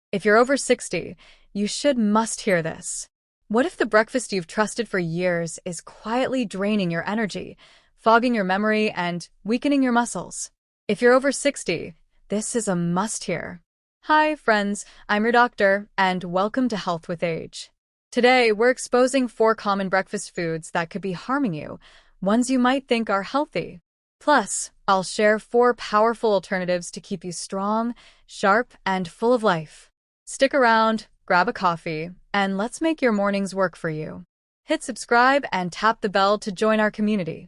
If you're over 60, you must hear this. What if the breakfast you've trusted for years is quietly draining your energy, fogging your memory, and weakening your muscles? If you're over 60, this is a must-hear. Hi, friends, I'm your doctor, and welcome to Health with Age. Today, we're exposing 4 common breakfast foods that could be harming you, ones you might think are healthy. Plus, I'll share 4 powerful alternatives to keep you strong, sharp, and full of life. Stick around, grab a coffee, and let's make your mornings work for you. Hit subscribe and tap the bell to join our community.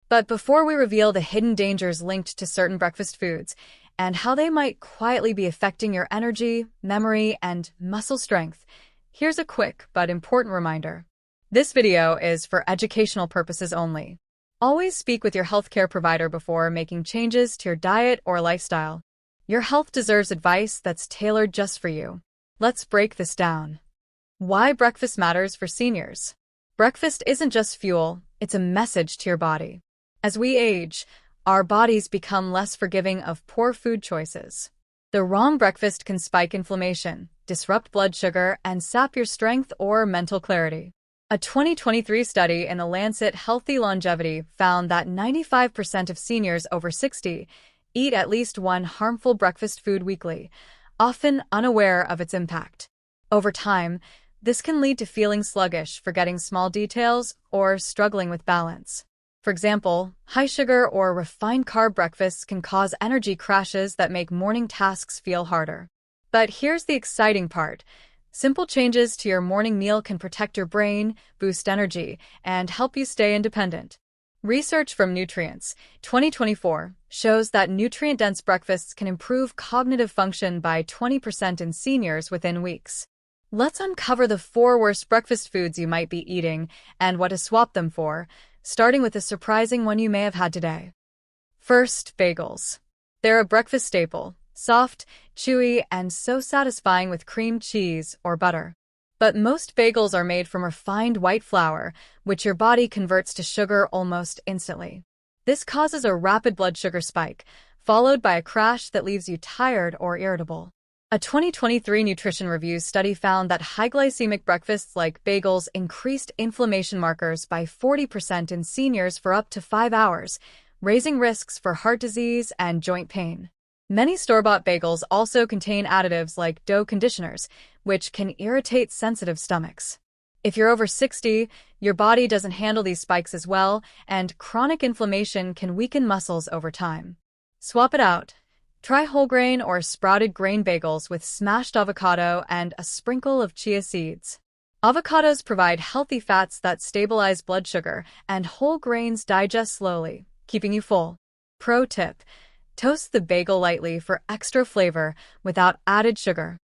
But before we reveal the hidden dangers linked to certain breakfast foods and how they might quietly be affecting your energy, memory, and muscle strength, here's a quick but important reminder. This video is for educational purposes only. Always speak with your healthcare provider before making changes to your diet or lifestyle. Your health deserves advice that's tailored just for you. Let's break this down. Why breakfast matters for seniors. Breakfast isn't just fuel, it's a message to your body. As we age, our bodies become less forgiving of poor food choices. The wrong breakfast can spike inflammation, disrupt blood sugar, and sap your strength or mental clarity. A 2023 study in the Lancet Healthy Longevity found that 95% of seniors over 60 eat at least one harmful breakfast food weekly, often unaware of its impact. Over time, this can lead to feeling sluggish, forgetting small details, or struggling with balance. For example, high sugar or refined carb breakfasts can cause energy crashes that make morning tasks feel harder. But here's the exciting part. Simple changes to your morning meal can protect your brain, boost energy, and help you stay independent. Research from Nutrients 2024 shows that nutrient-dense breakfasts can improve cognitive function by 20% in seniors within weeks. Let's uncover the 4 worst breakfast foods you might be eating and what to swap them for, starting with a surprising one you may have had today. First, bagels. They're a breakfast staple, soft, chewy, and so satisfying with cream cheese or butter. But most bagels are made from refined white flour, which your body converts to sugar almost instantly. This causes a rapid blood sugar spike, followed by a crash that leaves you tired or irritable. A 2023 Nutrition Review study found that high-glycemic breakfasts like bagels increased inflammation markers by 40% in seniors for up to 5 hours, raising risks for heart disease and joint pain. Many store-bought bagels also contain additives like dough conditioners, which can irritate sensitive stomachs. If you're over 60, your body doesn't handle these spikes as well, and chronic inflammation can weaken muscles over time. Swap it out. Try whole grain or sprouted grain bagels with smashed avocado and a sprinkle of chia seeds. Avocados provide healthy fats that stabilize blood sugar, and whole grains digest slowly, keeping you full. Pro tip: toast the bagel lightly for extra flavor without added sugar.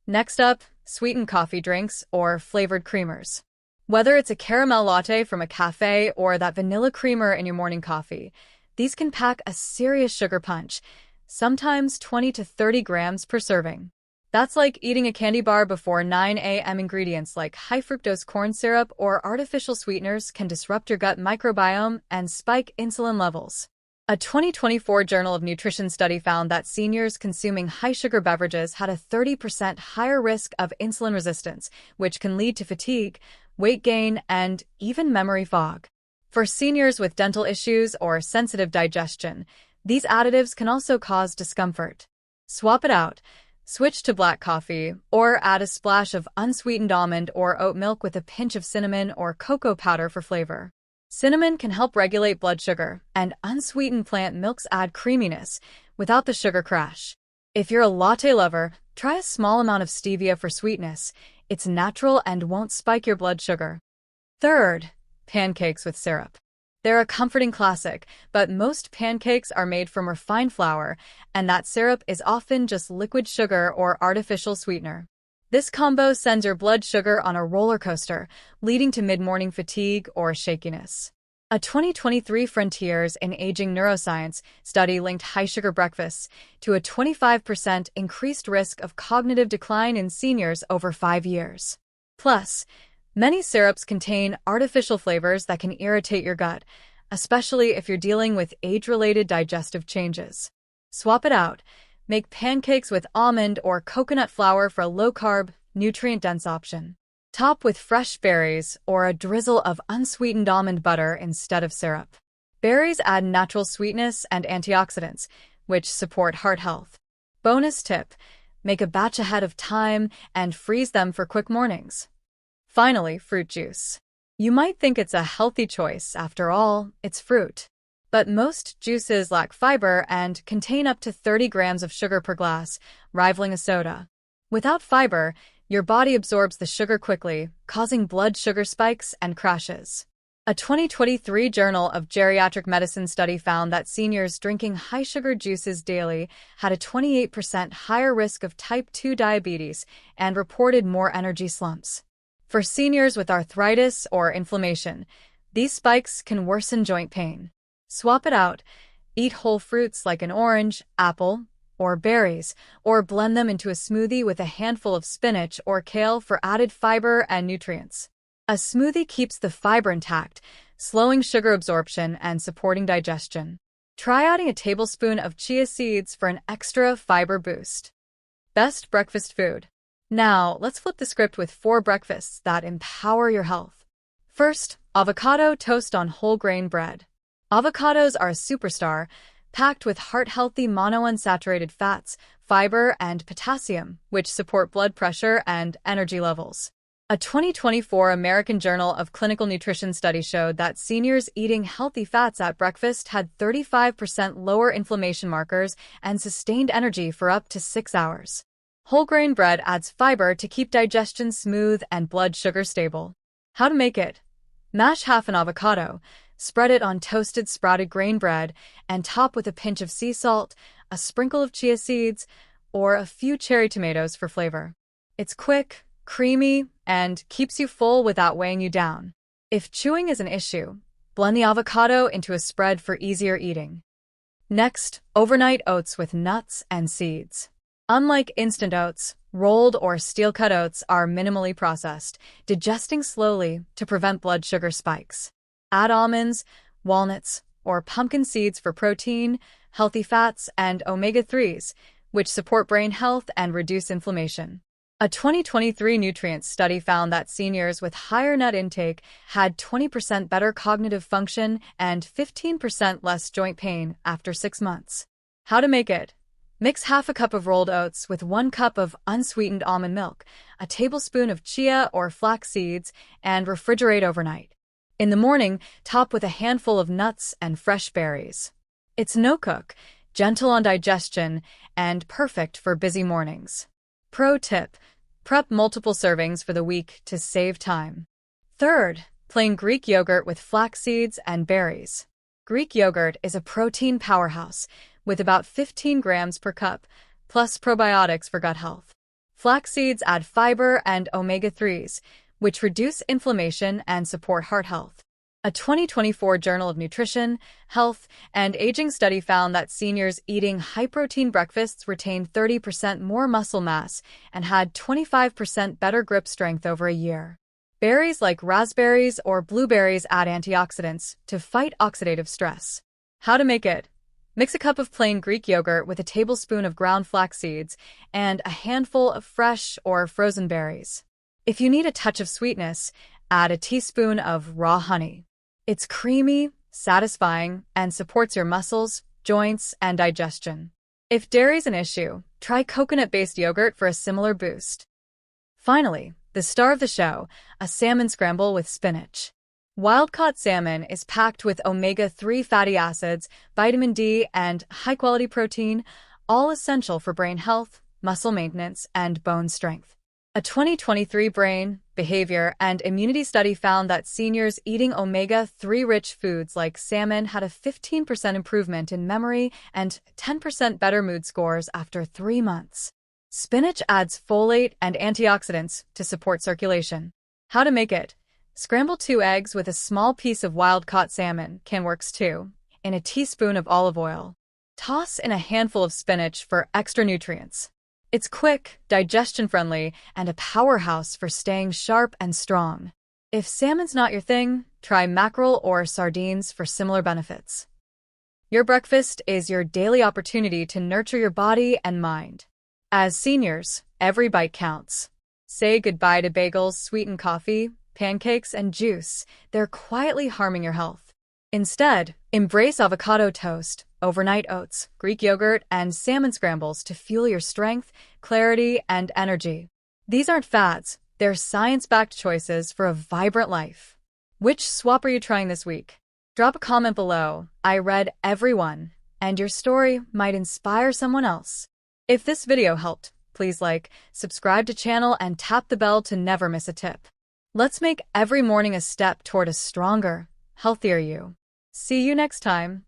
Next up, sweetened coffee drinks or flavored creamers. Whether it's a caramel latte from a cafe or that vanilla creamer in your morning coffee, these can pack a serious sugar punch, sometimes 20 to 30 grams per serving. That's like eating a candy bar before 9 a.m. Ingredients like high-fructose corn syrup or artificial sweeteners can disrupt your gut microbiome and spike insulin levels. A 2024 Journal of Nutrition study found that seniors consuming high-sugar beverages had a 30% higher risk of insulin resistance, which can lead to fatigue, weight gain, and even memory fog. For seniors with dental issues or sensitive digestion, these additives can also cause discomfort. Swap it out. Switch to black coffee, or add a splash of unsweetened almond or oat milk with a pinch of cinnamon or cocoa powder for flavor. Cinnamon can help regulate blood sugar, and unsweetened plant milks add creaminess without the sugar crash. If you're a latte lover, try a small amount of stevia for sweetness. It's natural and won't spike your blood sugar. Third, pancakes with syrup. They're a comforting classic, but most pancakes are made from refined flour, and that syrup is often just liquid sugar or artificial sweetener. This combo sends your blood sugar on a roller coaster, leading to mid-morning fatigue or shakiness. A 2023 Frontiers in Aging Neuroscience study linked high-sugar breakfasts to a 25% increased risk of cognitive decline in seniors over 5 years. Plus, many syrups contain artificial flavors that can irritate your gut, especially if you're dealing with age-related digestive changes. Swap it out. Make pancakes with almond or coconut flour for a low-carb, nutrient-dense option. Top with fresh berries or a drizzle of unsweetened almond butter instead of syrup. Berries add natural sweetness and antioxidants, which support heart health. Bonus tip: make a batch ahead of time and freeze them for quick mornings. Finally, fruit juice. You might think it's a healthy choice. After all, it's fruit. But most juices lack fiber and contain up to 30 grams of sugar per glass, rivaling a soda. Without fiber, your body absorbs the sugar quickly, causing blood sugar spikes and crashes. A 2023 Journal of Geriatric Medicine study found that seniors drinking high-sugar juices daily had a 28% higher risk of type 2 diabetes and reported more energy slumps. For seniors with arthritis or inflammation, these spikes can worsen joint pain. Swap it out. Eat whole fruits like an orange, apple, or berries, or blend them into a smoothie with a handful of spinach or kale for added fiber and nutrients. A smoothie keeps the fiber intact, slowing sugar absorption and supporting digestion. Try adding a tablespoon of chia seeds for an extra fiber boost. Best breakfast food. Now, let's flip the script with 4 breakfasts that empower your health. First, avocado toast on whole grain bread. Avocados are a superstar, packed with heart-healthy monounsaturated fats, fiber, and potassium, which support blood pressure and energy levels. A 2024 American Journal of Clinical Nutrition study showed that seniors eating healthy fats at breakfast had 35% lower inflammation markers and sustained energy for up to 6 hours. Whole grain bread adds fiber to keep digestion smooth and blood sugar stable. How to make it? Mash half an avocado, spread it on toasted sprouted grain bread, and top with a pinch of sea salt, a sprinkle of chia seeds, or a few cherry tomatoes for flavor. It's quick, creamy, and keeps you full without weighing you down. If chewing is an issue, blend the avocado into a spread for easier eating. Next, overnight oats with nuts and seeds. Unlike instant oats, rolled or steel-cut oats are minimally processed, digesting slowly to prevent blood sugar spikes. Add almonds, walnuts, or pumpkin seeds for protein, healthy fats, and omega-3s, which support brain health and reduce inflammation. A 2023 nutrients study found that seniors with higher nut intake had 20% better cognitive function and 15% less joint pain after 6 months. How to make it? Mix half a cup of rolled oats with 1 cup of unsweetened almond milk, a tablespoon of chia or flax seeds, and refrigerate overnight. In the morning, top with a handful of nuts and fresh berries. It's no-cook, gentle on digestion, and perfect for busy mornings. Pro tip: prep multiple servings for the week to save time. Third, plain Greek yogurt with flax seeds and berries. Greek yogurt is a protein powerhouse, with about 15 grams per cup, plus probiotics for gut health. Flax seeds add fiber and omega-3s, which reduce inflammation and support heart health. A 2024 Journal of Nutrition, Health, and Aging study found that seniors eating high-protein breakfasts retained 30% more muscle mass and had 25% better grip strength over a year. Berries like raspberries or blueberries add antioxidants to fight oxidative stress. How to make it? Mix a cup of plain Greek yogurt with a tablespoon of ground flax seeds and a handful of fresh or frozen berries. If you need a touch of sweetness, add a teaspoon of raw honey. It's creamy, satisfying, and supports your muscles, joints, and digestion. If dairy's an issue, try coconut-based yogurt for a similar boost. Finally, the star of the show, a salmon scramble with spinach. Wild-caught salmon is packed with omega-3 fatty acids, vitamin D, and high-quality protein, all essential for brain health, muscle maintenance, and bone strength. A 2023 Brain, Behavior, and Immunity study found that seniors eating omega-3 rich foods like salmon had a 15% improvement in memory and 10% better mood scores after 3 months. Spinach adds folate and antioxidants to support circulation. How to make it? Scramble 2 eggs with a small piece of wild-caught salmon, can works too, in a teaspoon of olive oil. Toss in a handful of spinach for extra nutrients. It's quick, digestion-friendly, and a powerhouse for staying sharp and strong. If salmon's not your thing, try mackerel or sardines for similar benefits. Your breakfast is your daily opportunity to nurture your body and mind. As seniors, every bite counts. Say goodbye to bagels, sweetened coffee, pancakes, and juice. They're quietly harming your health. Instead, embrace avocado toast, overnight oats, Greek yogurt, and salmon scrambles to fuel your strength, clarity, and energy. These aren't fads, they're science-backed choices for a vibrant life. Which swap are you trying this week? Drop a comment below. I read every one, and your story might inspire someone else. If this video helped, please like, subscribe to channel, and tap the bell to never miss a tip. Let's make every morning a step toward a stronger, healthier you. See you next time.